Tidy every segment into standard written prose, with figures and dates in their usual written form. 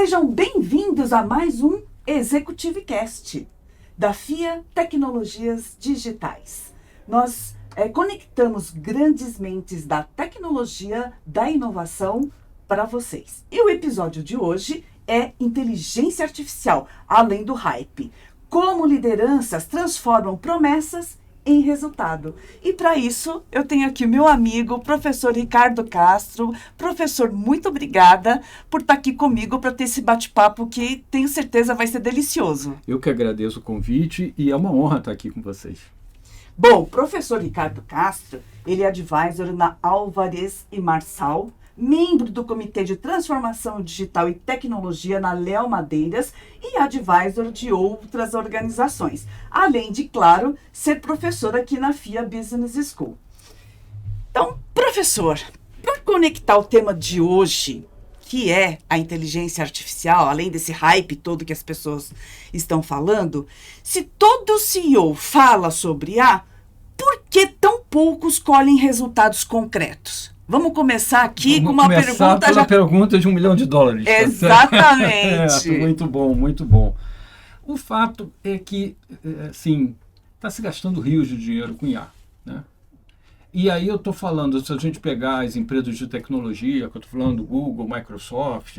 Sejam bem-vindos a mais um Executive Cast da FIA Tecnologias Digitais. Nós conectamos grandes mentes da tecnologia, da inovação para vocês. E o episódio de hoje é Inteligência Artificial, além do hype. Como lideranças transformam promessas em resultado. E para isso, eu tenho aqui o meu amigo, professor Ricardo Castro. Professor, muito obrigada por estar aqui comigo para ter esse bate-papo que tenho certeza vai ser delicioso. Eu que agradeço o convite e é uma honra estar aqui com vocês. Bom, o professor Ricardo Castro, ele é advisor na Álvares e Marçal, membro do Comitê de Transformação Digital e Tecnologia na Léo Madeiras e advisor de outras organizações, além de, claro, ser professor aqui na FIA Business School. Então, professor, para conectar o tema de hoje, que é a inteligência artificial, além desse hype todo que as pessoas estão falando, se todo CEO fala sobre IA, por que tão poucos colhem resultados concretos? Vamos começar aqui com uma pergunta... Pela pergunta de $1 milhão. Exatamente. Muito bom, muito bom. O fato é que, assim, está se gastando rios de dinheiro com IA, né? E aí eu estou falando, se a gente pegar as empresas de tecnologia, que eu estou falando Google, Microsoft,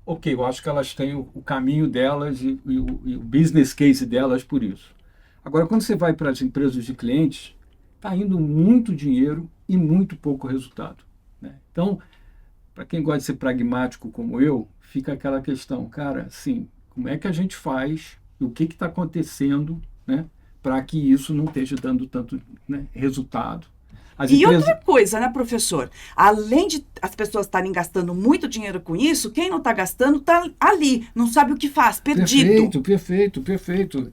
ok, eu acho que elas têm o caminho delas e o business case delas por isso. Agora, quando você vai para as empresas de clientes, está indo muito dinheiro e muito pouco resultado, né? Então, para quem gosta de ser pragmático como eu, fica aquela questão, cara, assim, como é que a gente faz e o que está acontecendo, né, para que isso não esteja dando tanto, né, resultado. Outra coisa, né, professor? Além de as pessoas estarem gastando muito dinheiro com isso, quem não está gastando está ali, não sabe o que faz, perdido. Perfeito.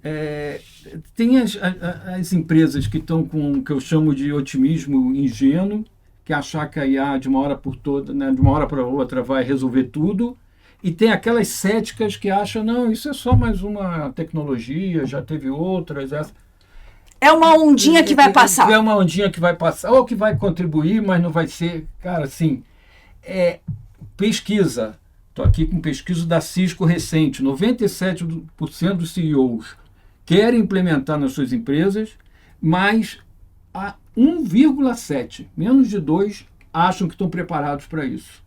Tem as empresas que estão com o que eu chamo de otimismo ingênuo, que achar que a IA de uma hora por toda, né, de uma hora para outra vai resolver tudo, e tem aquelas céticas que acham, não, isso é só mais uma tecnologia, já teve outras, essa... É uma ondinha que vai passar. É uma ondinha que vai passar, ou que vai contribuir, mas não vai ser... Cara, assim, pesquisa. Estou aqui com pesquisa da Cisco recente. 97% dos CEOs querem implementar nas suas empresas, mas a 1,7%, menos de 2%, acham que estão preparados para isso.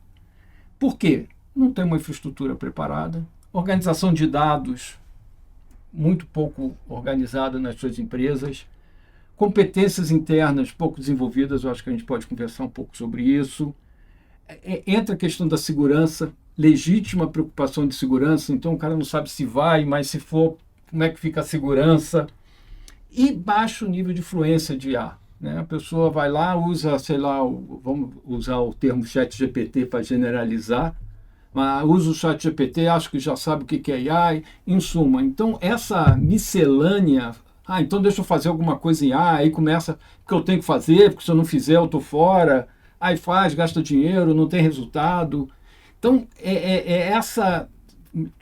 Por quê? Não tem uma infraestrutura preparada, organização de dados muito pouco organizada nas suas empresas, competências internas pouco desenvolvidas, eu acho que a gente pode conversar um pouco sobre isso. Entra a questão da segurança, legítima preocupação de segurança, então o cara não sabe se vai, mas se for, como é que fica a segurança? E baixo nível de fluência de IA, né? A pessoa vai lá, usa, sei lá, vamos usar o termo ChatGPT para generalizar, mas usa o ChatGPT, acho que já sabe o que é IA, em suma. Então, essa miscelânea, então deixa eu fazer alguma coisa em IA, aí começa, porque eu tenho que fazer, porque se eu não fizer eu estou fora, aí faz, gasta dinheiro, não tem resultado. Então, é essa,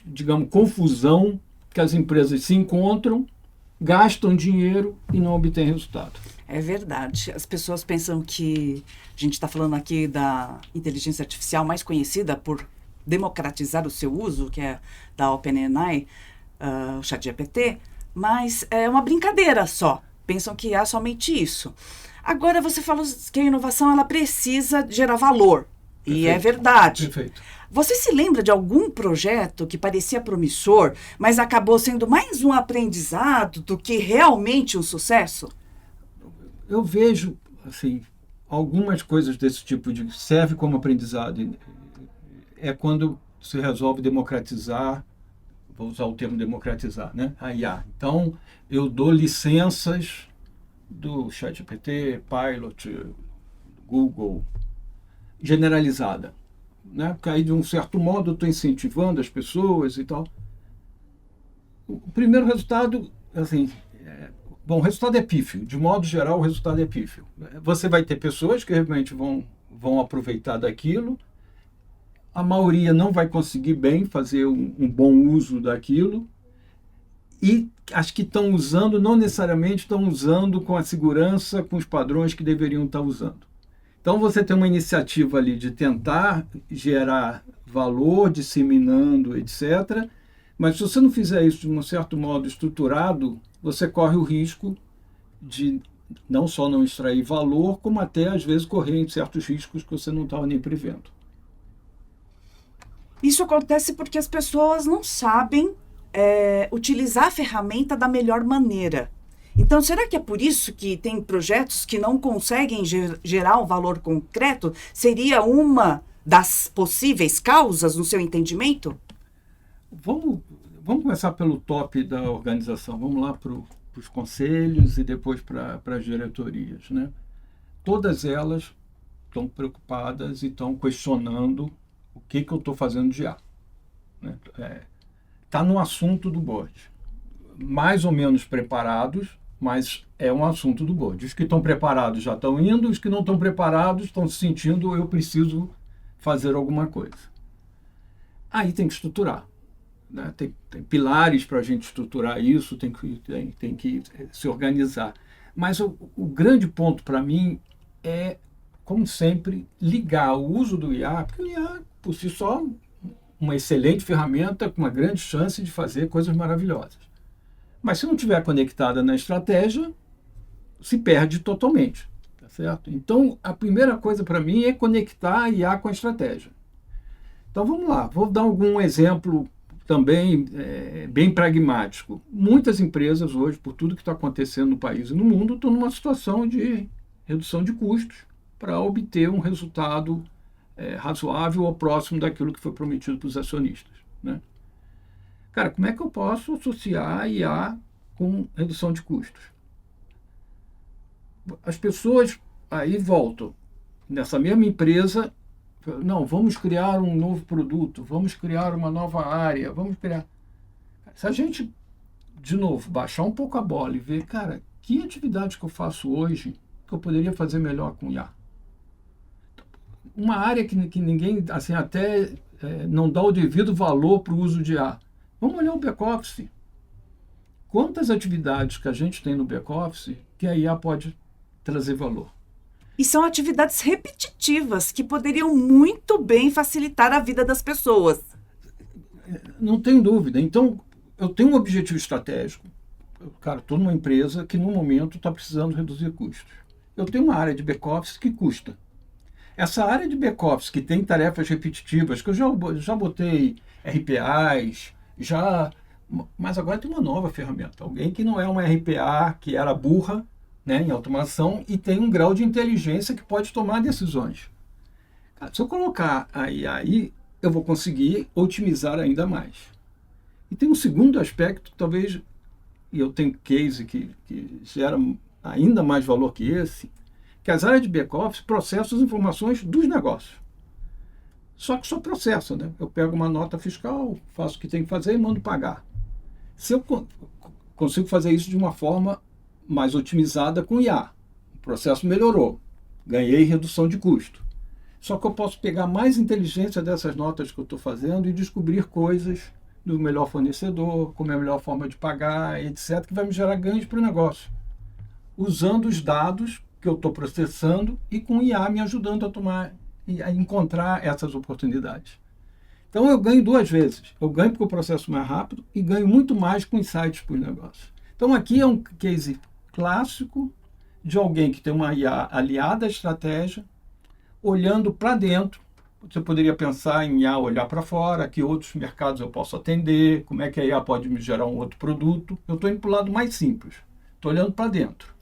digamos, confusão que as empresas se encontram, gastam dinheiro e não obtêm resultado. É verdade. As pessoas pensam que a gente está falando aqui da inteligência artificial mais conhecida por democratizar o seu uso, que é da OpenAI, o ChatGPT, mas é uma brincadeira só. Pensam que há somente isso. Agora, você falou que a inovação ela precisa gerar valor. Perfeito. E é verdade. Perfeito. Você se lembra de algum projeto que parecia promissor, mas acabou sendo mais um aprendizado do que realmente um sucesso? Eu vejo, assim, algumas coisas desse tipo de serve como aprendizado. É quando se resolve democratizar, vou usar o termo democratizar, né, a IA. Então, eu dou licenças do ChatGPT, Pilot, Google, generalizada, né? Porque aí, de um certo modo, eu estou incentivando as pessoas e tal. O primeiro resultado, assim, o resultado é pífio. De modo geral, o resultado é pífio. Você vai ter pessoas que realmente vão aproveitar daquilo, a maioria não vai conseguir bem fazer um bom uso daquilo, e as que estão usando não necessariamente estão usando com a segurança, com os padrões que deveriam estar usando. Então, você tem uma iniciativa ali de tentar gerar valor, disseminando, etc. Mas se você não fizer isso de um certo modo estruturado, você corre o risco de não só não extrair valor, como até, às vezes, correr em certos riscos que você não estava nem prevendo. Isso acontece porque as pessoas não sabem utilizar a ferramenta da melhor maneira. Então, será que é por isso que tem projetos que não conseguem gerar um valor concreto? Seria uma das possíveis causas, no seu entendimento? Vamos começar pelo top da organização. Vamos lá para os conselhos e depois para as diretorias, né? Todas elas estão preocupadas e estão questionando o que eu estou fazendo de A. Está no assunto do board. Mais ou menos preparados, mas é um assunto do board. Os que estão preparados já estão indo, os que não estão preparados estão se sentindo, eu preciso fazer alguma coisa. Aí tem que estruturar. Né? Tem pilares para a gente estruturar isso, tem que se organizar. Mas o grande ponto para mim é, como sempre, ligar o uso do IA, porque o IA, por si só, uma excelente ferramenta com uma grande chance de fazer coisas maravilhosas. Mas se não estiver conectada na estratégia, se perde totalmente. Tá certo? Então, a primeira coisa para mim é conectar a IA com a estratégia. Então, vamos lá. Vou dar algum exemplo também bem pragmático. Muitas empresas hoje, por tudo que está acontecendo no país e no mundo, estão numa situação de redução de custos para obter um resultado razoável ou próximo daquilo que foi prometido para os acionistas. Né? Cara, como é que eu posso associar a IA com redução de custos? As pessoas aí voltam. Nessa mesma empresa, não, vamos criar um novo produto, vamos criar uma nova área, vamos criar... Se a gente, de novo, baixar um pouco a bola e ver, cara, que atividade que eu faço hoje que eu poderia fazer melhor com IA? Uma área que ninguém, assim, até não dá o devido valor para o uso de IA. Vamos olhar o back-office. Quantas atividades que a gente tem no back-office que a IA pode trazer valor? E são atividades repetitivas que poderiam muito bem facilitar a vida das pessoas. Não tem dúvida. Então, eu tenho um objetivo estratégico. Cara, estou numa empresa que, no momento, está precisando reduzir custos. Eu tenho uma área de back-office que custa. Essa área de back-office que tem tarefas repetitivas, que eu já botei RPAs, mas agora tem uma nova ferramenta. Alguém que não é uma RPA, que era burra, né, em automação, e tem um grau de inteligência que pode tomar decisões. Cara, se eu colocar aí, eu vou conseguir otimizar ainda mais. E tem um segundo aspecto, talvez, e eu tenho case que gera ainda mais valor que esse, que as áreas de back-office processam as informações dos negócios. Só que só processa, né? Eu pego uma nota fiscal, faço o que tem que fazer e mando pagar. Se eu consigo fazer isso de uma forma mais otimizada com IA, o processo melhorou, ganhei redução de custo. Só que eu posso pegar mais inteligência dessas notas que eu estou fazendo e descobrir coisas do melhor fornecedor, como é a melhor forma de pagar, etc., que vai me gerar ganhos para o negócio. Usando os dados que eu estou processando e com IA me ajudando a encontrar essas oportunidades. Então eu ganho duas vezes. Eu ganho porque o processo é mais rápido e ganho muito mais com insights para o negócio. Então aqui é um case clássico de alguém que tem uma IA aliada à estratégia, olhando para dentro. Você poderia pensar em IA olhar para fora, que outros mercados eu posso atender, como é que a IA pode me gerar um outro produto. Eu estou indo para o lado mais simples. Estou olhando para dentro.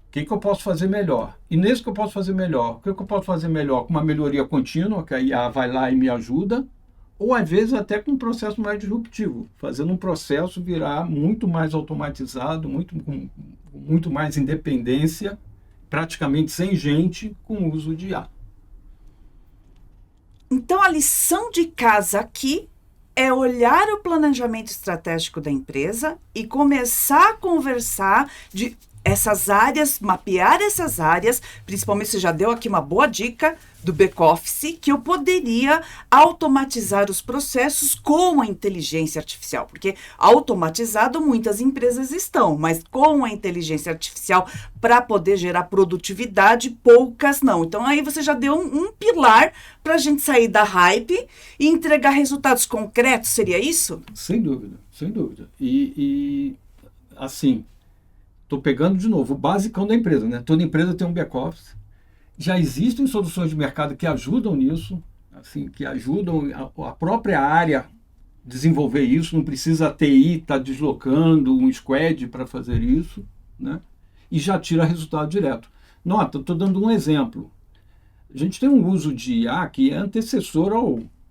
O que eu posso fazer melhor? E nesse que eu posso fazer melhor, o que eu posso fazer melhor com uma melhoria contínua, que a IA vai lá e me ajuda, ou às vezes até com um processo mais disruptivo, fazendo um processo virar muito mais automatizado, com muito mais independência, praticamente sem gente, com o uso de IA. Então, a lição de casa aqui é olhar o planejamento estratégico da empresa e começar a conversar de essas áreas, mapear essas áreas, principalmente você já deu aqui uma boa dica do back-office, que eu poderia automatizar os processos com a inteligência artificial, porque automatizado muitas empresas estão, mas com a inteligência artificial para poder gerar produtividade, poucas não. Então aí você já deu um pilar para a gente sair da hype e entregar resultados concretos, seria isso? Sem dúvida, sem dúvida. E assim, estou pegando de novo o basicão da empresa, né? Toda empresa tem um back-office. Já existem soluções de mercado que ajudam nisso, assim, que ajudam a própria área desenvolver isso. Não precisa a TI estar deslocando um squad para fazer isso, né? E já tira resultado direto. Nota, estou dando um exemplo. A gente tem um uso de IA que é antecessor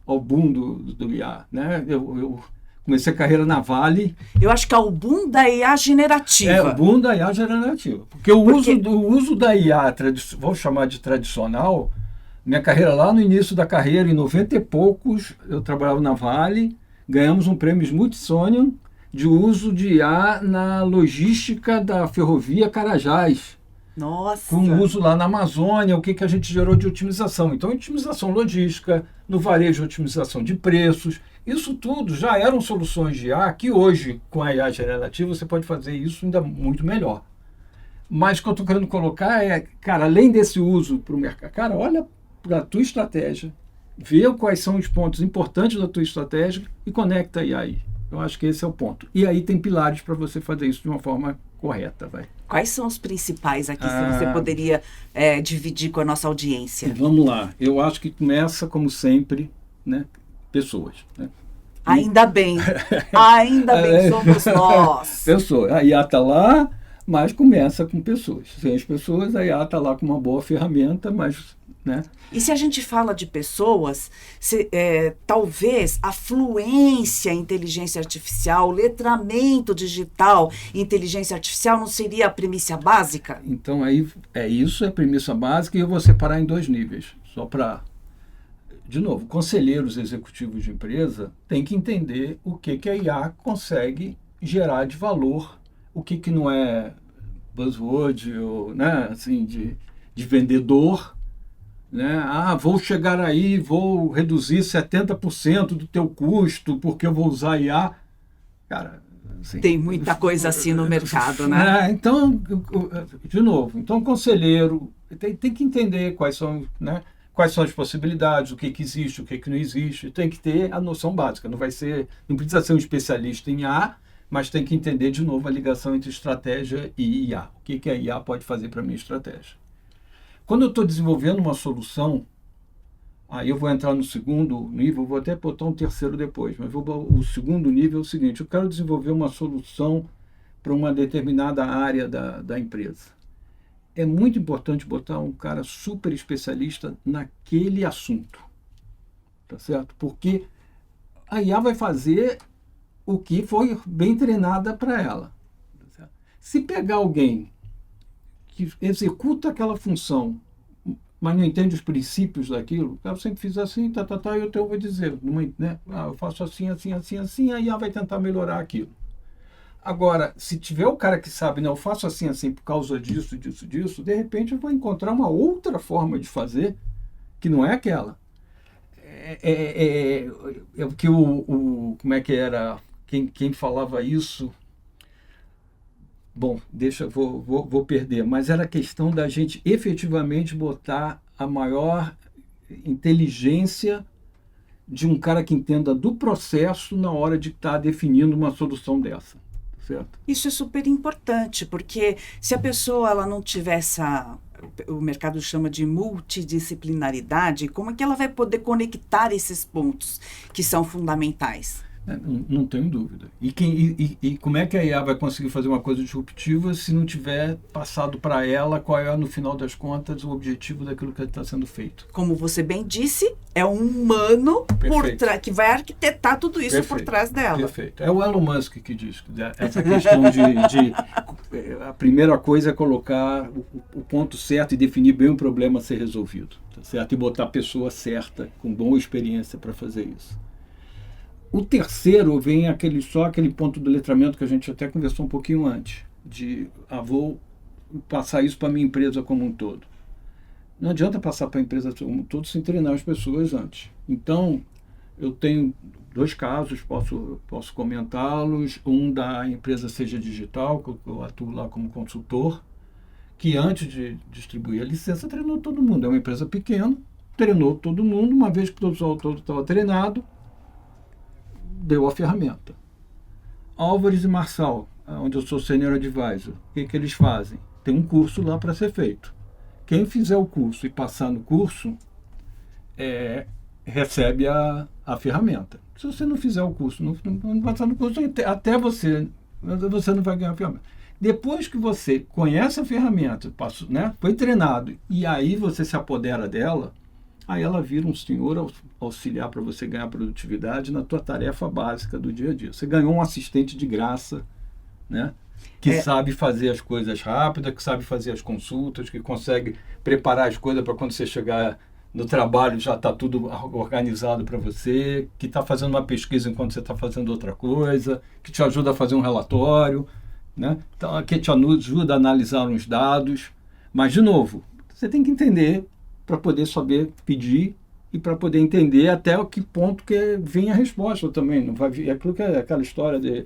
ao boom do IA, né? Eu comecei a carreira na Vale. Eu acho que é o boom da IA generativa. É, o boom da IA generativa. Porque o uso da IA, vou chamar de tradicional, minha carreira lá no início da carreira, em 90 e poucos, eu trabalhava na Vale, ganhamos um prêmio Smithsonian de uso de IA na logística da ferrovia Carajás. Nossa! Com uso lá na Amazônia, o que a gente gerou de otimização. Então, otimização logística, no varejo, otimização de preços. Isso tudo já eram soluções de IA que hoje, com a IA generativa, você pode fazer isso ainda muito melhor. Mas o que eu estou querendo colocar é, cara, além desse uso para o mercado, cara, olha para a tua estratégia, vê quais são os pontos importantes da tua estratégia e conecta a IA aí. Eu acho que esse é o ponto. E aí tem pilares para você fazer isso de uma forma correta, vai. Quais são os principais aqui, se você poderia dividir com a nossa audiência? Vamos lá. Eu acho que começa, como sempre, né, pessoas. Né? Ainda bem. Ainda bem, somos nós. Pessoas. A IA está lá, mas começa com pessoas. Sem as pessoas, a IA está lá com uma boa ferramenta, mas... né? E se a gente fala de pessoas, talvez a fluência em inteligência artificial, o letramento digital em inteligência artificial não seria a premissa básica? Então, aí isso, é a premissa básica, e eu vou separar em 2 níveis. Só para, de novo, conselheiros executivos de empresa têm que entender o que a IA consegue gerar de valor, o que não é buzzword, ou, né, assim, de vendedor, né? Vou chegar aí, vou reduzir 70% do teu custo porque eu vou usar IA. Cara, assim, tem muita coisa assim no mercado, né? Então, de novo, então o conselheiro tem que entender quais são, né, quais são as possibilidades, o que existe, o que não existe. Tem que ter a noção básica. Não precisa ser um especialista em IA, mas tem que entender de novo a ligação entre estratégia e IA. O que a IA pode fazer para a minha estratégia? Quando eu estou desenvolvendo uma solução, aí eu vou entrar no segundo nível, vou até botar um terceiro depois, mas o segundo nível é o seguinte: eu quero desenvolver uma solução para uma determinada área da empresa. É muito importante botar um cara super especialista naquele assunto, tá certo? Porque a IA vai fazer o que foi bem treinada para ela. Tá certo? Se pegar alguém que executa aquela função, mas não entende os princípios daquilo, eu sempre fiz assim, e eu vou dizer, né? Eu faço assim, a IA vai tentar melhorar aquilo. Agora, se tiver o cara que sabe, eu faço assim, por causa disso, de repente eu vou encontrar uma outra forma de fazer, que não é aquela. Que como é que era, quem falava isso... Bom, vou perder, mas era a questão da gente efetivamente botar a maior inteligência de um cara que entenda do processo na hora de estar definindo uma solução dessa, certo? Isso é super importante, porque se a pessoa ela não tiver o mercado chama de multidisciplinaridade, como é que ela vai poder conectar esses pontos que são fundamentais? Não tenho dúvida. E como é que a IA vai conseguir fazer uma coisa disruptiva se não tiver passado para ela qual é, no final das contas, o objetivo daquilo que está sendo feito? Como você bem disse, é um humano que vai arquitetar tudo isso por trás dela. Perfeito. É o Elon Musk que diz essa questão a primeira coisa é colocar o ponto certo e definir bem o problema a ser resolvido, tá certo? E botar a pessoa certa, com boa experiência para fazer isso. O terceiro vem aquele ponto do letramento que a gente até conversou um pouquinho antes, vou passar isso para a minha empresa como um todo? Não adianta passar para a empresa como um todo sem treinar as pessoas antes. Então, eu tenho 2 casos, posso comentá-los. Um da empresa Seja Digital, que eu atuo lá como consultor, que antes de distribuir a licença treinou todo mundo. É uma empresa pequena, treinou todo mundo. Uma vez que todo o pessoal todo estava treinado, deu a ferramenta. Álvares e Marçal, onde eu sou Senior Advisor, o que eles fazem? Tem um curso lá para ser feito. Quem fizer o curso e passar no curso, recebe a ferramenta. Se você não fizer o curso, não passar no curso, até você não vai ganhar a ferramenta. Depois que você conhece a ferramenta, né, foi treinado, e aí você se apodera dela, aí ela vira um senhor auxiliar para você ganhar produtividade na tua tarefa básica do dia a dia. Você ganhou um assistente de graça, né? Que sabe fazer as coisas rápidas, que sabe fazer as consultas, que consegue preparar as coisas para quando você chegar no trabalho já está tudo organizado para você, que está fazendo uma pesquisa enquanto você está fazendo outra coisa, que te ajuda a fazer um relatório, né? Então, que te ajuda a analisar uns dados. Mas, de novo, você tem que entender para poder saber pedir e para poder entender até o que ponto que vem a resposta também. Não vai vir aquela história de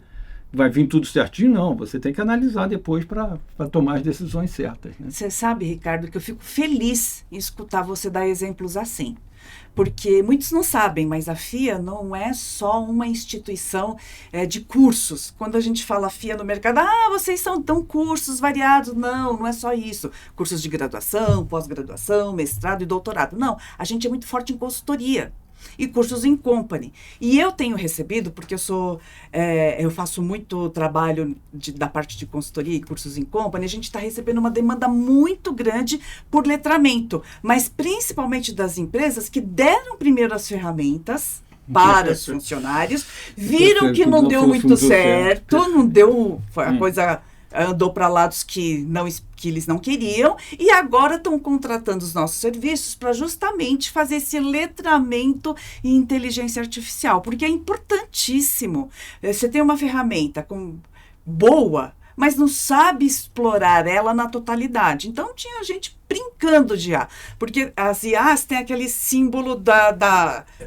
vai vir tudo certinho, não. Você tem que analisar depois para tomar as decisões certas, né? Você sabe, Ricardo, que eu fico feliz em escutar você dar exemplos assim. Porque muitos não sabem, mas a FIA não é só uma instituição de cursos. Quando a gente fala FIA no mercado, vocês dão cursos variados. Não, não é só isso. Cursos de graduação, pós-graduação, mestrado e doutorado. Não, a gente é muito forte em consultoria. E cursos em company. E eu tenho recebido, porque eu faço muito trabalho da parte de consultoria e cursos em company, a gente está recebendo uma demanda muito grande por letramento, mas principalmente das empresas que deram primeiro as ferramentas para os funcionários, viram que não deu muito certo, não deu, a coisa andou para lados que eles não queriam, e agora estão contratando os nossos serviços para justamente fazer esse letramento em inteligência artificial, porque é importantíssimo. Você tem uma ferramenta boa, mas não sabe explorar ela na totalidade. Então, tinha gente brincando de IA, porque as IAs têm aquele símbolo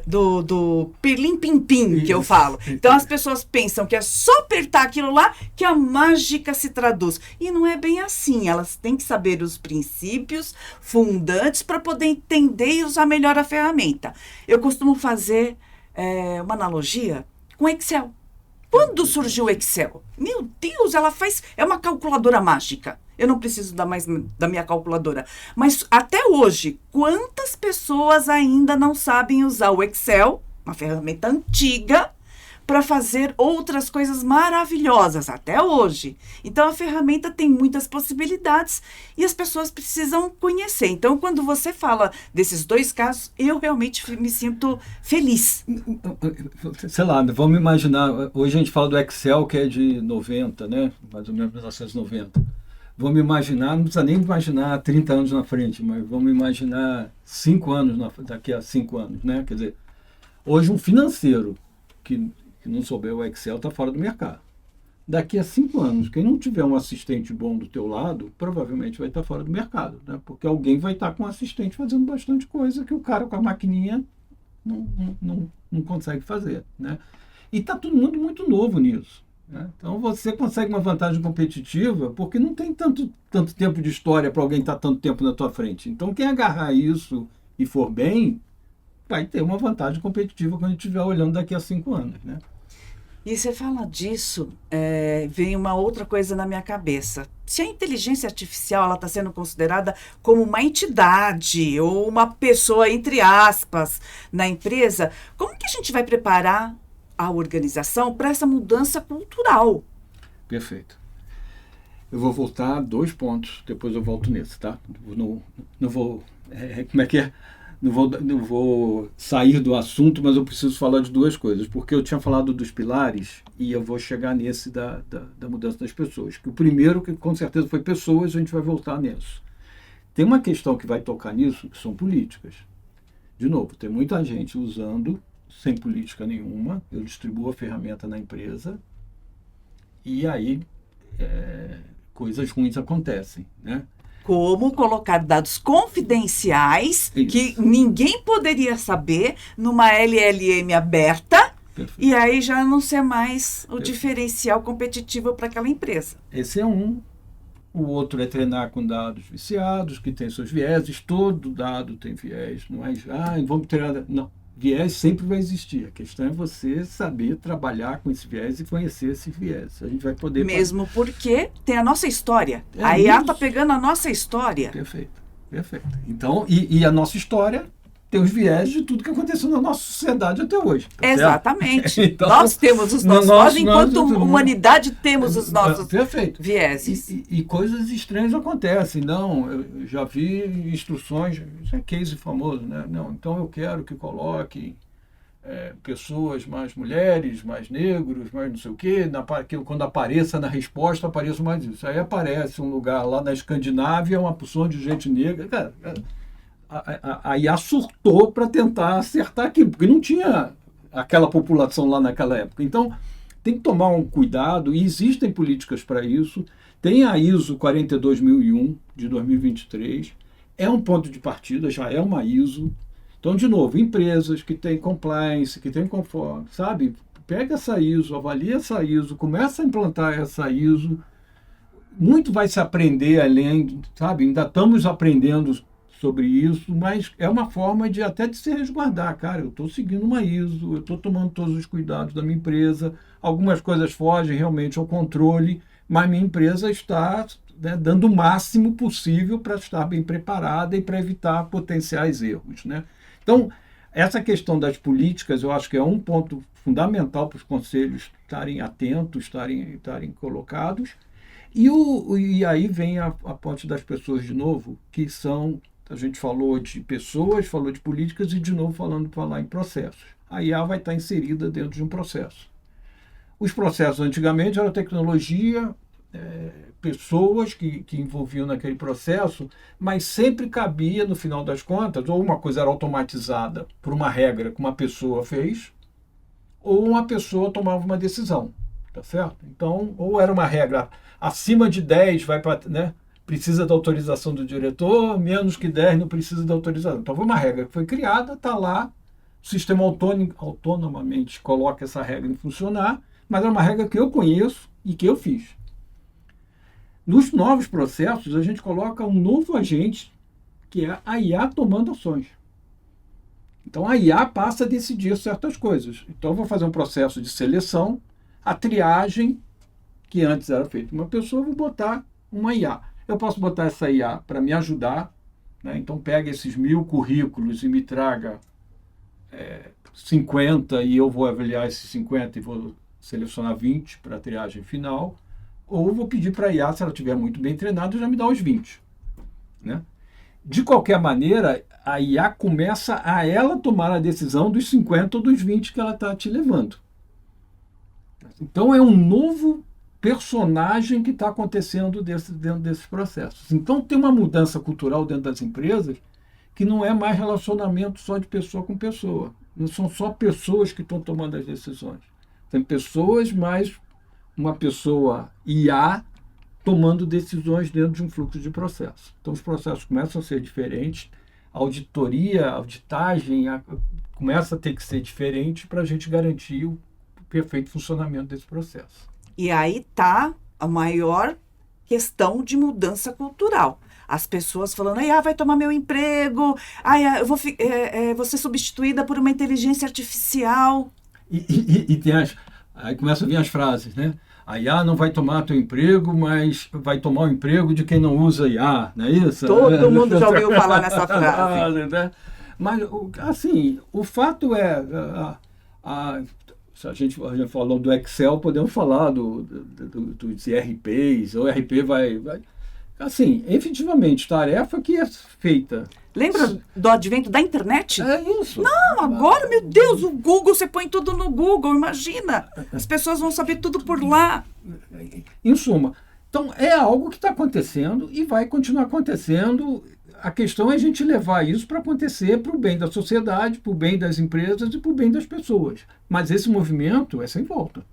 do pirlim-pim-pim, que eu falo. Então, as pessoas pensam que é só apertar aquilo lá que a mágica se traduz. E não é bem assim. Elas têm que saber os princípios fundantes para poder entender e usar melhor a ferramenta. Eu costumo fazer uma analogia com Excel. Quando surgiu o Excel? Meu Deus, é uma calculadora mágica. Eu não preciso mais da minha calculadora. Mas até hoje, quantas pessoas ainda não sabem usar o Excel, uma ferramenta antiga, para fazer outras coisas maravilhosas, até hoje? Então, a ferramenta tem muitas possibilidades e as pessoas precisam conhecer. Então, quando você fala desses 2 casos, eu realmente me sinto feliz. Sei lá, vamos imaginar, hoje a gente fala do Excel, que é de 90, né? Mais ou menos 1990. Vamos imaginar, não precisa nem imaginar 30 anos na frente, mas vamos imaginar 5 anos, daqui a 5 anos, né? Quer dizer, hoje um financeiro que não souber o Excel está fora do mercado. Daqui a 5 anos, quem não tiver um assistente bom do teu lado, provavelmente vai estar fora do mercado, né? Porque alguém vai estar com um assistente fazendo bastante coisa que o cara com a maquininha não consegue fazer, né? E está todo mundo muito novo nisso, né? Então você consegue uma vantagem competitiva porque não tem tanto tempo de história para alguém estar tanto tempo na tua frente. Então quem agarrar isso e for bem, vai ter uma vantagem competitiva quando a gente estiver olhando daqui a 5 anos, né? E você fala disso, vem uma outra coisa na minha cabeça. Se a inteligência artificial está sendo considerada como uma entidade ou uma pessoa, entre aspas, na empresa, como que a gente vai preparar a organização para essa mudança cultural? Perfeito. Eu vou voltar a 2 pontos, depois eu volto nesse, tá? Não vou... como é que é? Não vou sair do assunto, mas eu preciso falar de 2 coisas, porque eu tinha falado dos pilares e eu vou chegar nesse da mudança das pessoas. Que o primeiro, que com certeza foi pessoas, a gente vai voltar nisso. Tem uma questão que vai tocar nisso, que são políticas. De novo, tem muita gente usando sem política nenhuma. Eu distribuo a ferramenta na empresa e aí coisas ruins acontecem, né? Como colocar dados confidenciais Isso. que ninguém poderia saber numa LLM aberta. Perfeito. E aí já não ser mais o diferencial competitivo para aquela empresa. Esse é um. O outro é treinar com dados viciados, que tem seus vieses. Todo dado tem viés. Não é, vamos treinar. Não. Viés sempre vai existir. A questão é você saber trabalhar com esse viés e conhecer esse viés. A gente vai poder... Mesmo porque tem a nossa história. É a IA isso. está pegando a nossa história. Perfeito. Então, e a nossa história tem os viés de tudo que aconteceu na nossa sociedade até hoje. Tá Exatamente. Então, nós temos os nossos, enquanto humanidade temos os nossos perfeito. vieses. E coisas estranhas acontecem. Não, eu já vi instruções, isso é case famoso, né? Não, então eu quero que coloque pessoas mais mulheres, mais negros, mais não sei o quê, que quando apareça na resposta, apareça mais isso. Aí aparece um lugar lá na Escandinávia, uma porção de gente negra. Cara, a IA surtou para tentar acertar aquilo, porque não tinha aquela população lá naquela época. Então, tem que tomar um cuidado, e existem políticas para isso. Tem a ISO 42001, de 2023, é um ponto de partida, já é uma ISO. Então, de novo, empresas que têm compliance, que têm conforme, sabe? Pega essa ISO, avalia essa ISO, começa a implantar essa ISO. Muito vai se aprender além, sabe? Ainda estamos aprendendo sobre isso, mas é uma forma de até de se resguardar. Cara, eu estou seguindo uma ISO, eu estou tomando todos os cuidados da minha empresa, algumas coisas fogem realmente ao controle, mas minha empresa está, né, dando o máximo possível para estar bem preparada e para evitar potenciais erros, né? Então, essa questão das políticas, eu acho que é um ponto fundamental para os conselhos estarem atentos, estarem colocados. E aí vem a ponte das pessoas de novo, que são... A gente falou de pessoas, falou de políticas e, de novo, falar em processos. A IA vai estar inserida dentro de um processo. Os processos, antigamente, era tecnologia, pessoas que envolviam naquele processo, mas sempre cabia, no final das contas, ou uma coisa era automatizada por uma regra que uma pessoa fez, ou uma pessoa tomava uma decisão, tá certo? Então, ou era uma regra acima de 10 vai para... né? Precisa da autorização do diretor, menos que 10 não precisa da autorização. Então, foi uma regra que foi criada, está lá, o sistema autonomamente coloca essa regra em funcionar, mas é uma regra que eu conheço e que eu fiz. Nos novos processos, a gente coloca um novo agente, que é a IA tomando ações. Então, a IA passa a decidir certas coisas. Então, eu vou fazer um processo de seleção, a triagem, que antes era feita uma pessoa, eu vou botar uma IA. Eu posso botar essa IA para me ajudar, né? Então pega esses 1000 currículos e me traga 50 e eu vou avaliar esses 50 e vou selecionar 20 para a triagem final, ou vou pedir para a IA, se ela estiver muito bem treinada, já me dá os 20. Né? De qualquer maneira, a IA começa a ela tomar a decisão dos 50 ou dos 20 que ela está te levando. Então é um novo personagem que está acontecendo dentro desses processos. Então tem uma mudança cultural dentro das empresas que não é mais relacionamento só de pessoa com pessoa. Não são só pessoas que estão tomando as decisões. Tem pessoas mais uma pessoa IA tomando decisões dentro de um fluxo de processo. Então os processos começam a ser diferentes, a auditoria, a auditagem começa a ter que ser diferente para a gente garantir o perfeito funcionamento desse processo. E aí está a maior questão de mudança cultural. As pessoas falando, vai tomar meu emprego, eu vou ser substituída por uma inteligência artificial. E tem aí começam a vir as frases, né? A IA não vai tomar teu emprego, mas vai tomar o emprego de quem não usa IA, não é isso? Todo mundo já ouviu falar nessa frase. Né? Mas, assim, o fato é... Se a gente falou do Excel, podemos falar dos ERPs, o ERP vai... Assim, efetivamente, tarefa que é feita. Lembra do advento da internet? É isso. Não, agora, meu Deus, o Google, você põe tudo no Google, imagina. As pessoas vão saber tudo por lá. Em suma, então é algo que está acontecendo e vai continuar acontecendo. A questão é a gente levar isso para acontecer para o bem da sociedade, para o bem das empresas e para o bem das pessoas. Mas esse movimento é sem volta.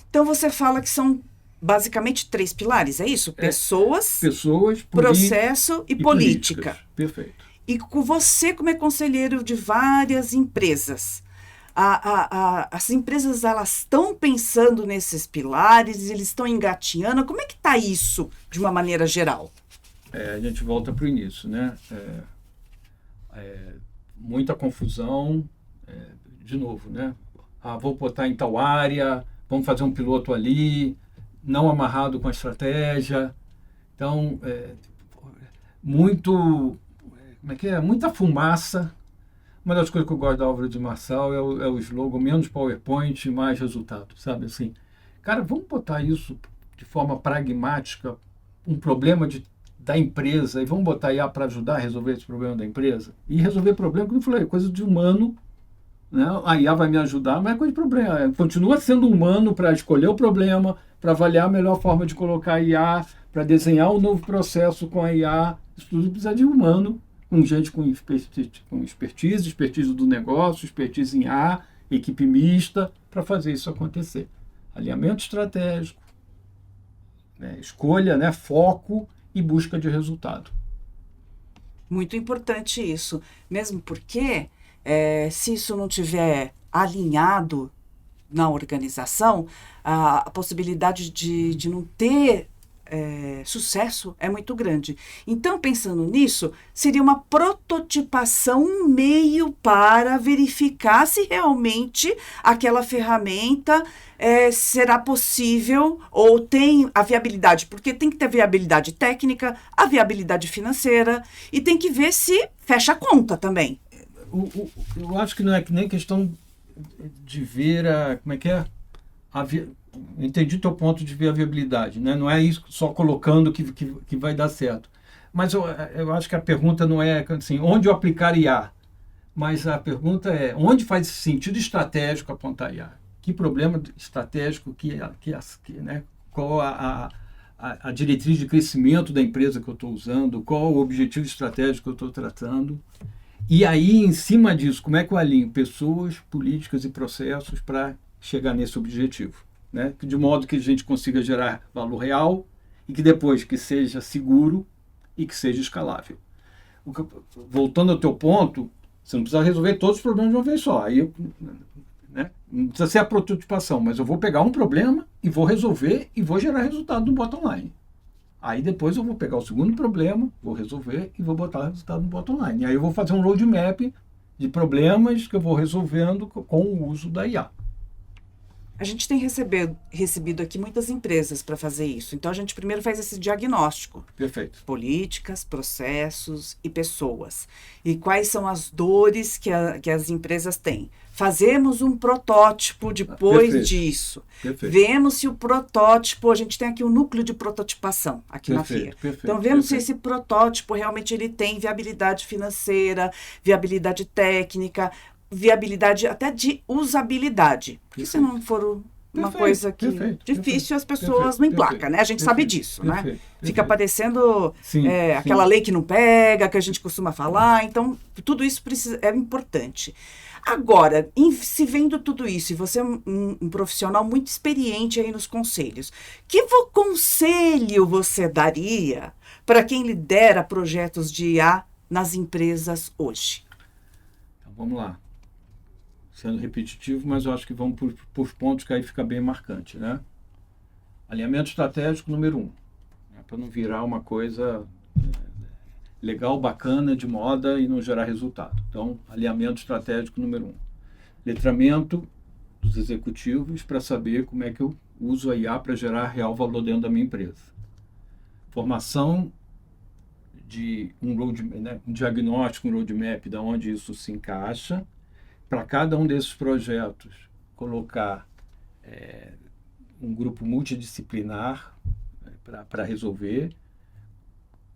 Então você fala que são basicamente 3 pilares, é isso? Pessoas, Pessoas, processo e política. políticas. Perfeito. E com você, como é conselheiro de várias empresas, as empresas elas estão pensando nesses pilares, eles estão engatinhando. Como é que está isso de uma maneira geral? A gente volta para o início, né? Muita confusão, de novo, né? Vou botar em tal área, vamos fazer um piloto ali, não amarrado com a estratégia. Então, muita fumaça. Uma das coisas que eu gosto da Álvaro de Marçal é o slogan, menos PowerPoint, mais resultado, sabe assim? Cara, vamos botar isso de forma pragmática, um problema da empresa, e vamos botar IA para ajudar a resolver esse problema da empresa? E resolver problema, como eu falei, é coisa de humano, né? A IA vai me ajudar, mas é coisa de problema. Continua sendo humano para escolher o problema, para avaliar a melhor forma de colocar a IA, para desenhar um novo processo com a IA. Isso tudo precisa de humano, com gente com expertise do negócio, expertise em A, equipe mista, para fazer isso acontecer. Alinhamento estratégico, né, escolha, né, foco e busca de resultado. Muito importante isso, mesmo porque se isso não tiver alinhado na organização, a possibilidade de não ter sucesso é muito grande. Então, pensando nisso, seria uma prototipação, um meio para verificar se realmente aquela ferramenta será possível ou tem a viabilidade, porque tem que ter viabilidade técnica, a viabilidade financeira e tem que ver se fecha a conta também. Eu acho que não é que nem questão de ver entendi teu ponto de ver a viabilidade, né? Não é isso só colocando que vai dar certo. Mas eu acho que a pergunta não é assim, onde eu aplicar IA? Mas a pergunta é, onde faz sentido estratégico apontar IA? Que problema estratégico, né? Qual a diretriz de crescimento da empresa que eu estou usando? Qual o objetivo estratégico que eu estou tratando? E aí, em cima disso, como é que eu alinho pessoas, políticas e processos para chegar nesse objetivo? Né? De modo que a gente consiga gerar valor real e que depois que seja seguro e que seja escalável. Voltando ao teu ponto, você não precisa resolver todos os problemas de uma vez só. Aí, né? Não precisa ser a prototipação, mas eu vou pegar um problema e vou resolver e vou gerar resultado no bottom line. Aí depois eu vou pegar o segundo problema, vou resolver e vou botar resultado no bottom line. E aí eu vou fazer um roadmap de problemas que eu vou resolvendo com o uso da IA. A gente tem recebido aqui muitas empresas para fazer isso. Então, a gente primeiro faz esse diagnóstico. Perfeito. Políticas, processos e pessoas. E quais são as dores que as empresas têm. Fazemos um protótipo depois Perfeito. disso. Perfeito. Vemos se o protótipo... A gente tem aqui um núcleo de prototipação aqui na FIA. Então, vemos se esse protótipo realmente ele tem viabilidade financeira, viabilidade técnica, viabilidade até de usabilidade. Porque se não for uma coisa que difícil, as pessoas não emplacam, né? A gente sabe disso, né? Fica parecendo aquela lei que não pega, que a gente costuma falar. Então, tudo isso é importante. Agora, se vendo tudo isso, e você é um profissional muito experiente aí nos conselhos, que conselho você daria para quem lidera projetos de IA nas empresas hoje? Então, vamos lá. Sendo repetitivo, mas eu acho que vamos por pontos que aí fica bem marcante, né? Alinhamento estratégico número 1, né? Para não virar uma coisa legal, bacana, de moda e não gerar resultado. Então, alinhamento estratégico número 1. Letramento dos executivos para saber como é que eu uso a IA para gerar real valor dentro da minha empresa. Formação de um diagnóstico, um roadmap, de onde isso se encaixa. Para cada um desses projetos, colocar um grupo multidisciplinar para resolver,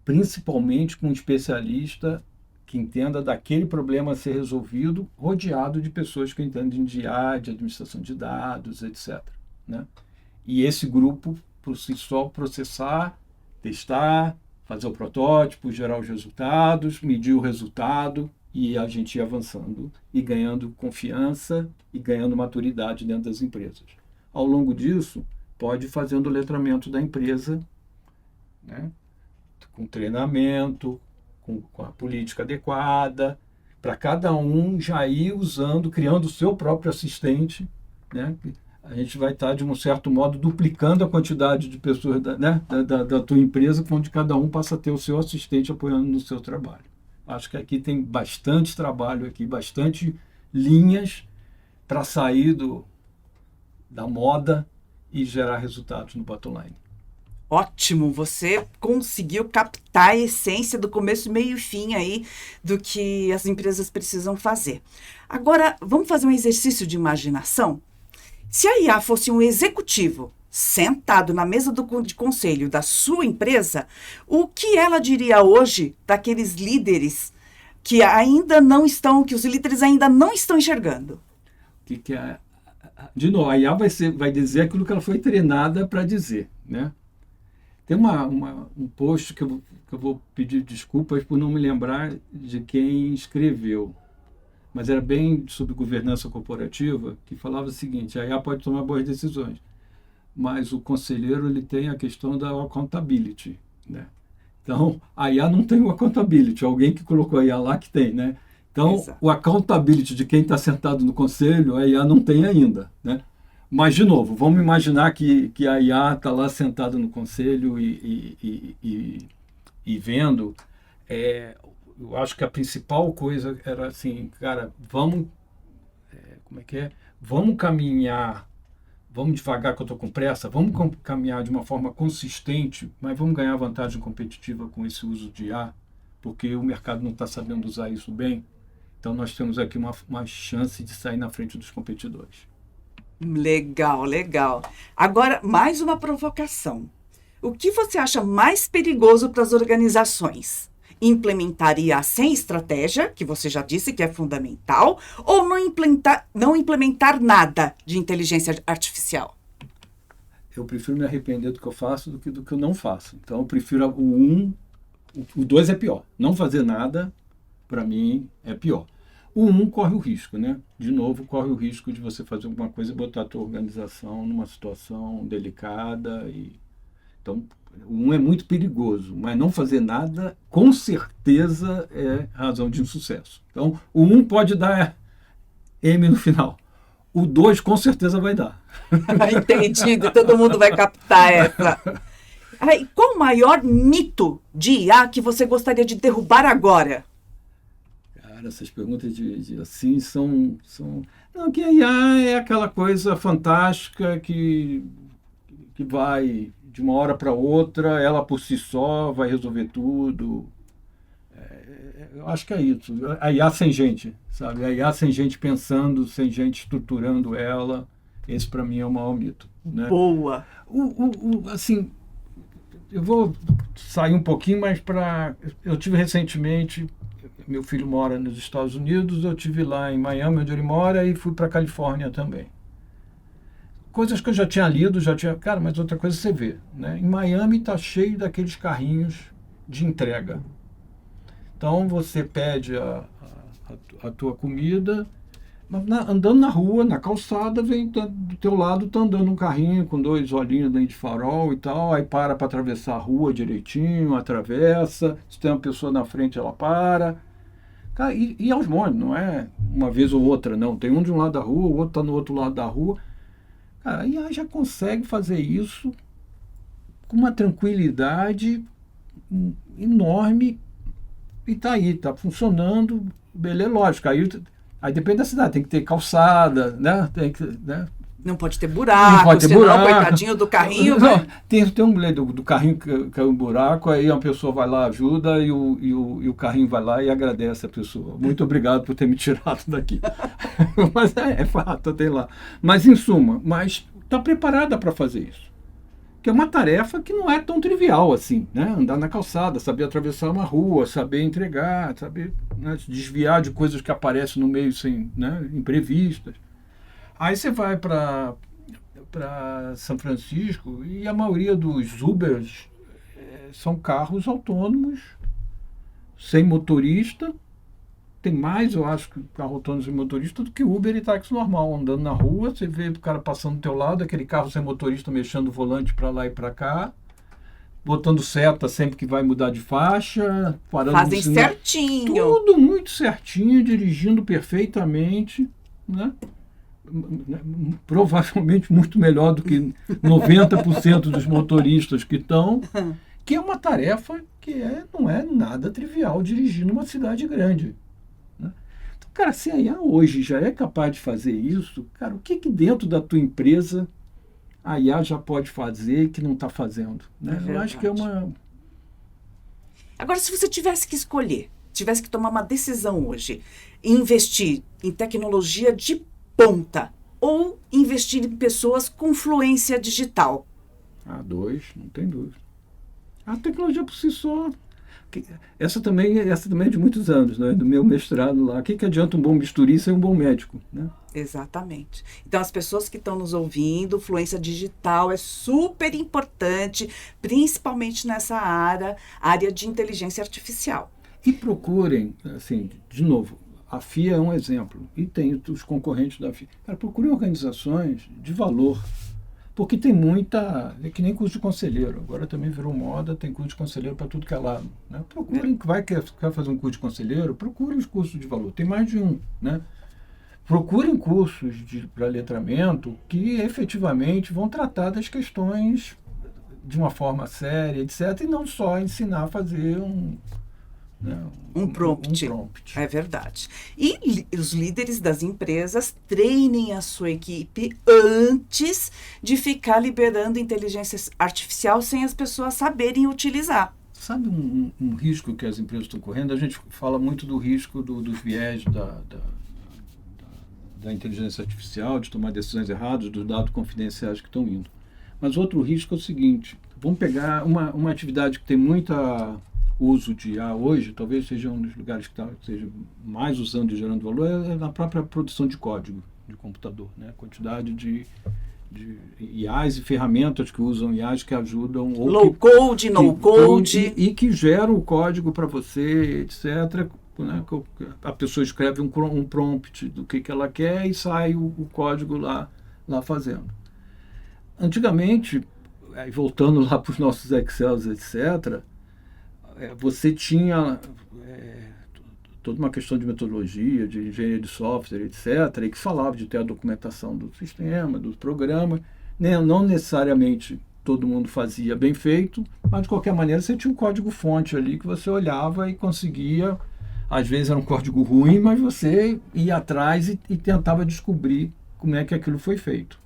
principalmente com um especialista que entenda daquele problema a ser resolvido, rodeado de pessoas que entendem de IA, de administração de dados, etc. Né? E esse grupo, por si só, processar, testar, fazer o protótipo, gerar os resultados, medir o resultado, e a gente ir avançando e ganhando confiança e ganhando maturidade dentro das empresas. Ao longo disso, pode ir fazendo o letramento da empresa, né? Com treinamento, com a política adequada, para cada um já ir usando, criando o seu próprio assistente, né? A gente vai estar, de um certo modo, duplicando a quantidade de pessoas da tua empresa, onde cada um passa a ter o seu assistente apoiando no seu trabalho. Acho que aqui tem bastante trabalho, aqui, bastante linhas para sair da moda e gerar resultados no bottom line. Ótimo, você conseguiu captar a essência do começo, meio e fim aí do que as empresas precisam fazer. Agora, vamos fazer um exercício de imaginação? Se a IA fosse um executivo sentado na mesa de conselho da sua empresa, o que ela diria hoje daqueles líderes que ainda não estão, que os líderes ainda não estão enxergando? De novo, a IA vai dizer aquilo que ela foi treinada para dizer, né? Tem um post que eu vou pedir desculpas por não me lembrar de quem escreveu, mas era bem sobre governança corporativa, que falava o seguinte: a IA pode tomar boas decisões, mas o conselheiro ele tem a questão da accountability, né? Então, a IA não tem o accountability, alguém que colocou a IA lá que tem, né? Então, exato, o accountability de quem está sentado no conselho, a IA não tem ainda, né? Mas, de novo, vamos imaginar que a IA está lá sentada no conselho e vendo. Eu acho que a principal coisa era assim, cara, vamos caminhar, vamos devagar que eu estou com pressa, vamos caminhar de uma forma consistente, mas vamos ganhar vantagem competitiva com esse uso de IA, porque o mercado não está sabendo usar isso bem. Então, nós temos aqui uma chance de sair na frente dos competidores. Legal, legal. Agora, mais uma provocação. O que você acha mais perigoso para as organizações? Implementar IA sem estratégia, que você já disse que é fundamental, ou não implementar nada de inteligência artificial? Eu prefiro me arrepender do que eu faço do que eu não faço. Então, eu prefiro o 2 é pior. Não fazer nada, para mim, é pior. O 1 corre o risco, né? De novo, corre o risco de você fazer alguma coisa e botar a tua organização numa situação delicada. Então, o 1 é muito perigoso, mas não fazer nada, com certeza, é razão de insucesso. Então, o 1 pode dar M no final. O 2, com certeza, vai dar. Entendido, todo mundo vai captar essa. Aí, qual o maior mito de IA que você gostaria de derrubar agora? Essas perguntas assim são... Não, que a IA é aquela coisa fantástica que vai de uma hora para outra, ela por si só vai resolver tudo. Eu acho que é isso. A IA sem gente, sabe? A IA sem gente pensando, sem gente estruturando ela, esse para mim é o maior mito, né? Boa! Assim, eu vou sair um pouquinho, mas eu tive recentemente... Meu filho mora nos Estados Unidos, eu estive lá em Miami, onde ele mora, e fui para a Califórnia também. Coisas que eu já tinha lido, Cara, mas outra coisa você vê, né? Em Miami está cheio daqueles carrinhos de entrega. Então, você pede a tua comida, mas andando na rua, na calçada, vem do teu lado, está andando um carrinho com 2 olhinhos dentro de farol e tal, aí para atravessar a rua direitinho, atravessa, se tem uma pessoa na frente, ela para. Cara, e aos montes, não é uma vez ou outra, não. Tem um de um lado da rua, o outro está no outro lado da rua. Cara, a IA já consegue fazer isso com uma tranquilidade enorme e tá aí, tá funcionando, beleza, lógico. Aí depende da cidade, tem que ter calçada, né? Não pode ter buraco, senão coitadinho do carrinho. Não, tem um lei do carrinho que caiu um buraco, aí uma pessoa vai lá, ajuda, e o carrinho vai lá e agradece a pessoa. Muito obrigado por ter me tirado daqui. Mas é fato, tem lá. Mas em suma, está preparada para fazer isso. Que é uma tarefa que não é tão trivial assim, né? Andar na calçada, saber atravessar uma rua, saber entregar, saber, né, desviar de coisas que aparecem no meio sem, né, imprevistas. Aí você vai para São Francisco e a maioria dos Ubers são carros autônomos, sem motorista, tem mais, eu acho, que carro autônomo sem motorista do que Uber e táxi normal. Andando na rua, você vê o cara passando do teu lado, aquele carro sem motorista mexendo o volante para lá e para cá, botando seta sempre que vai mudar de faixa, parando no Fazem sinal. certinho. Tudo muito certinho, dirigindo perfeitamente, né? Provavelmente muito melhor do que 90% dos motoristas que estão, que é uma tarefa que não é nada trivial dirigir numa cidade grande. Né? Então, cara, se a IA hoje já é capaz de fazer isso, cara, o que dentro da tua empresa a IA já pode fazer que não está fazendo? Né? Eu acho que é uma... Agora, se você tivesse que escolher, tivesse que tomar uma decisão hoje, investir em tecnologia de ponta ou investir em pessoas com fluência digital? Dois, não tem dúvida. A tecnologia por si só. Essa também é de muitos anos, né? Do meu mestrado lá. O que adianta um bom bisturi sem um bom médico? Né? Exatamente. Então, as pessoas que estão nos ouvindo, fluência digital é super importante, principalmente nessa área de inteligência artificial. E procurem, assim, de novo, a FIA é um exemplo, e tem os concorrentes da FIA. Cara, procurem organizações de valor, porque tem muita... É que nem curso de conselheiro, agora também virou moda, tem curso de conselheiro para tudo que é lado. Né? Procurem, quer fazer um curso de conselheiro, procurem os cursos de valor, tem mais de um, né? Procurem cursos para letramento que efetivamente vão tratar das questões de uma forma séria, etc., e não só ensinar a fazer um prompt. É verdade. E os líderes das empresas treinem a sua equipe antes de ficar liberando inteligência artificial sem as pessoas saberem utilizar. Sabe um risco que as empresas estão correndo? A gente fala muito do risco dos viés da inteligência artificial, de tomar decisões erradas, dos dados confidenciais que estão indo. Mas outro risco é o seguinte: vamos pegar uma atividade que tem muita uso de IA hoje, talvez seja um dos lugares que esteja mais usando e gerando valor, é na própria produção de código de computador, né? A quantidade de IAs e ferramentas que usam IAs que ajudam... Low code, no code. E que geram o código para você, etc., né? A pessoa escreve um prompt do que ela quer e sai o código lá fazendo. Antigamente, voltando lá para os nossos Excels, etc., você tinha toda uma questão de metodologia, de engenharia de software, etc., e que falava de ter a documentação do sistema, do programa. Né? Não necessariamente todo mundo fazia bem feito, mas de qualquer maneira você tinha um código-fonte ali que você olhava e conseguia. Às vezes era um código ruim, mas você ia atrás e tentava descobrir como é que aquilo foi feito.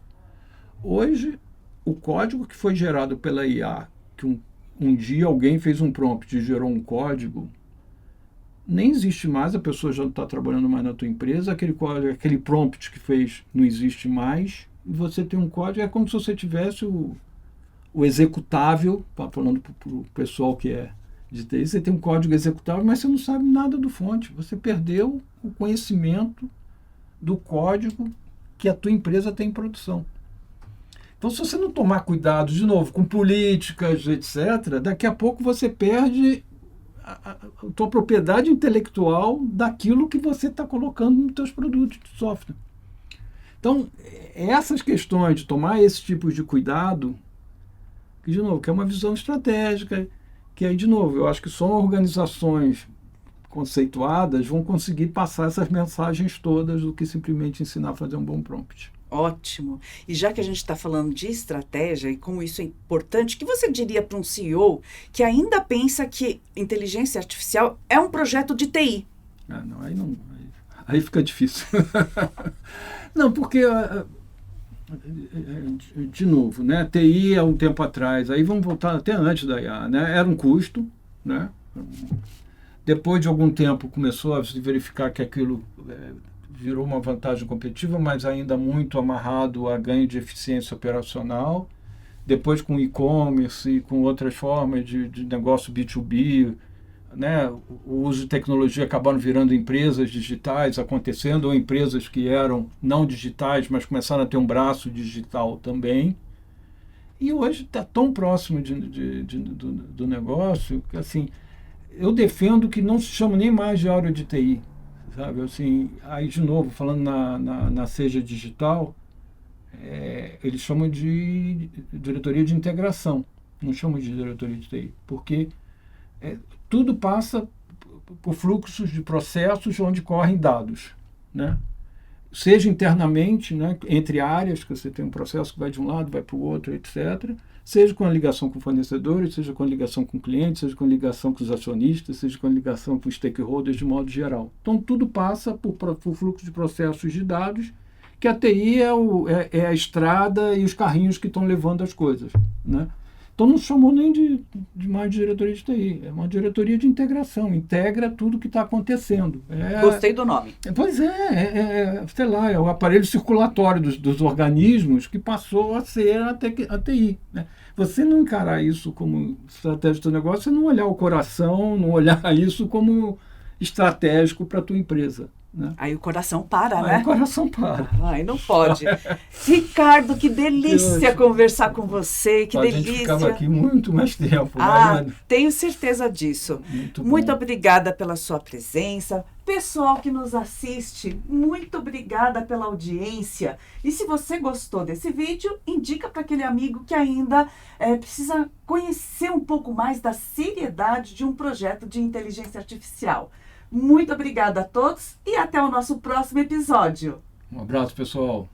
Hoje, o código que foi gerado pela IA, que um dia alguém fez um prompt e gerou um código, nem existe mais, a pessoa já não está trabalhando mais na tua empresa, aquele prompt que fez não existe mais, e você tem um código, é como se você tivesse o executável, falando para o pessoal que é de TI, você tem um código executável, mas você não sabe nada do fonte, você perdeu o conhecimento do código que a tua empresa tem em produção. Então, se você não tomar cuidado, de novo, com políticas, etc., daqui a pouco você perde a tua propriedade intelectual daquilo que você está colocando nos teus produtos de software. Então, essas questões de tomar esse tipo de cuidado, que, de novo, que é uma visão estratégica, que aí, de novo, eu acho que só organizações conceituadas vão conseguir passar essas mensagens todas do que simplesmente ensinar a fazer um bom prompt. Ótimo. E já que a gente está falando de estratégia e como isso é importante, o que você diria para um CEO que ainda pensa que inteligência artificial é um projeto de TI? Aí fica difícil. Não, porque, de novo, né, TI há um tempo atrás, aí vamos voltar até antes da IA, né, era um custo, né? Depois de algum tempo começou a se verificar que aquilo virou uma vantagem competitiva, mas ainda muito amarrado a ganho de eficiência operacional. Depois, com e-commerce e com outras formas de negócio B2B, né, o uso de tecnologia acabaram virando empresas digitais acontecendo, ou empresas que eram não digitais, mas começaram a ter um braço digital também. E hoje está tão próximo do negócio que, assim, eu defendo que não se chama nem mais de área de TI. sabe? Assim, aí, de novo, falando na Seja Digital, eles chamam de diretoria de integração, não chamam de diretoria de TI, porque tudo passa por fluxos de processos onde correm dados, né? Seja internamente, né, entre áreas, que você tem um processo que vai de um lado, vai para o outro, etc. Seja com a ligação com fornecedores, seja com a ligação com clientes, seja com a ligação com os acionistas, seja com a ligação com os stakeholders de modo geral. Então, tudo passa por fluxo de processos de dados, que a TI é a estrada e os carrinhos que estão levando as coisas, né? Então, não chamou nem de mais de diretoria de TI, é uma diretoria de integração, integra tudo que está acontecendo. Gostei do nome. Pois sei lá, é o aparelho circulatório dos organismos que passou a ser a TI, né? Você não encarar isso como estratégia do seu negócio, você não olhar o coração, não olhar isso como estratégico para a tua empresa, né? Aí o coração para, né? Aí o coração para. Aí não pode. Ricardo, que delícia conversar com você, que delícia. A gente ficava aqui muito mais tempo. Tenho certeza disso. Muito obrigada pela sua presença. Pessoal que nos assiste, muito obrigada pela audiência. E se você gostou desse vídeo, indica para aquele amigo que ainda precisa conhecer um pouco mais da seriedade de um projeto de inteligência artificial. Muito obrigada a todos e até o nosso próximo episódio. Um abraço, pessoal.